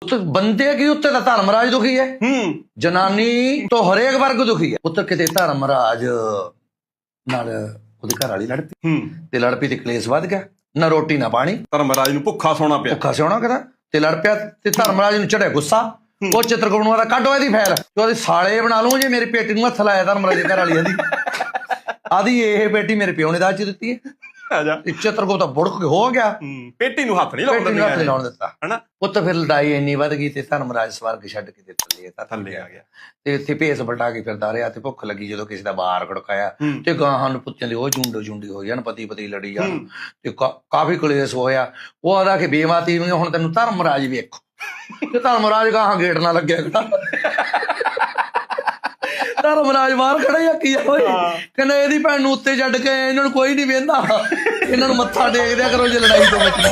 ਬੰਦੇ ਕੀ ਉੱਤੇ ਤਾਂ ਧਰਮਰਾਜ ਦੁਖੀ ਹੈ, ਜਨਾਨੀ ਤੋਂ ਹਰੇਕ ਵਰਗ ਦੁਖੀ ਹੈ। ਉੱਤਰ ਕਿਤੇ ਧਰਮਰਾਜ ਨਾਲ ਉਹਦੀ ਘਰ ਵਾਲੀ ਲੜ ਪਈ ਤੇ ਲੜ ਪਈ ਤੇ ਕਲੇਸ਼ ਵੱਧ ਗਿਆ, ਨਾ ਰੋਟੀ ਨਾ ਪਾਣੀ। ਧਰਮਰਾਜ ਨੂੰ ਭੁੱਖਾ ਸੌਣਾ ਪਿਆ, ਭੁੱਖਾ ਸੌਣਾ ਕਹਿੰਦਾ ਤੇ ਲੜ ਪਿਆ ਤੇ ਧਰਮਰਾਜ ਨੂੰ ਚੜਿਆ ਗੁੱਸਾ। ਉਹ ਚਿੱਤਰਗੁਪਤ ਨੂੰ ਕੱਢੋ ਇਹਦੀ ਫੈਲ, ਤੇ ਉਹਦੇ ਸਾਲੇ ਬਣਾ ਲੂ ਜੇ ਮੇਰੀ ਪੇਟੀ ਨੂੰ ਹੱਥ ਲਾਇਆ ਧਰਮਰਾਜ ਦੀ ਘਰ ਵਾਲੀ ਆਦੀ ਇਹ ਪੇਟੀ ਮੇਰੇ ਪਿਓ ਨੇ ਦਾਜ ਚ ਦਿੱਤੀ ਹੈ। ਚਿੱਤਰਗੁਪਤ ਤਾਂ ਬੁੜਕ ਕੇ ਹੋ ਗਿਆ, ਪੇਟੀ ਨੂੰ ਹੱਥ ਨਹੀਂ ਲਾਉਣ ਦਿੱਤਾ ਹਨਾ। ਉੱਤ ਫਿਰ ਲੜਾਈ ਇੰਨੀ ਵੱਧ ਗਈ ਤੇ ਧਰਮਰਾਜ ਸਵਰਗ ਛੱਡ ਕੇ ਥੱਲੇ ਆ ਗਿਆ ਤੇ ਇੱਥੇ ਭੇਸ ਬਲਟਾ ਕੇ ਫਿਰਦਾ ਰਿਹਾ। ਤੇ ਭੁੱਖ ਲੱਗੀ ਜਦੋਂ ਕਿਸੇ ਦਾ ਬਾਰ ਖੜਕਾਇਆ ਤੇ ਗਾਹਾਂ ਨੂੰ ਪੁੱਤਿਆਂ ਦੀ ਉਹ ਚੁੰਡੀ ਹੋਈ ਜਾਣ, ਪਤੀ ਪਤੀ ਲੜੀ ਜਾਣ ਤੇ ਕਾਫੀ ਕਲੇਸ਼ ਹੋਇਆ। ਉਹ ਆਦਾ ਕਿ ਬੇਮਾਤੀ ਹੁਣ ਤੈਨੂੰ ਧਰਮਰਾਜ ਵੇਖੋ, ਤੇ ਧਰਮਰਾਜ ਗਾਹਾਂ ਗੇਟ ਨਾ ਲੱਗਿਆ ਧਰਮਰਾਜ ਬਾਹਰ ਖੜਾ ਹੀ ਆਕੀ ਹੋਏ ਕਹਿੰਦਾ ਇਹਦੀ ਭੈਣ ਨੂੰ ਉੱਤੇ ਛੱਡ ਕੇ ਇਹਨਾਂ ਨੂੰ ਕੋਈ ਨੀ ਵੇਂਦਾ, ਇਹਨਾਂ ਨੂੰ ਮੱਥਾ ਟੇਕ ਦਿਆ ਕਰੋ ਜੇ ਲੜਾਈ ਤੋਂ ਬਚਣਾ।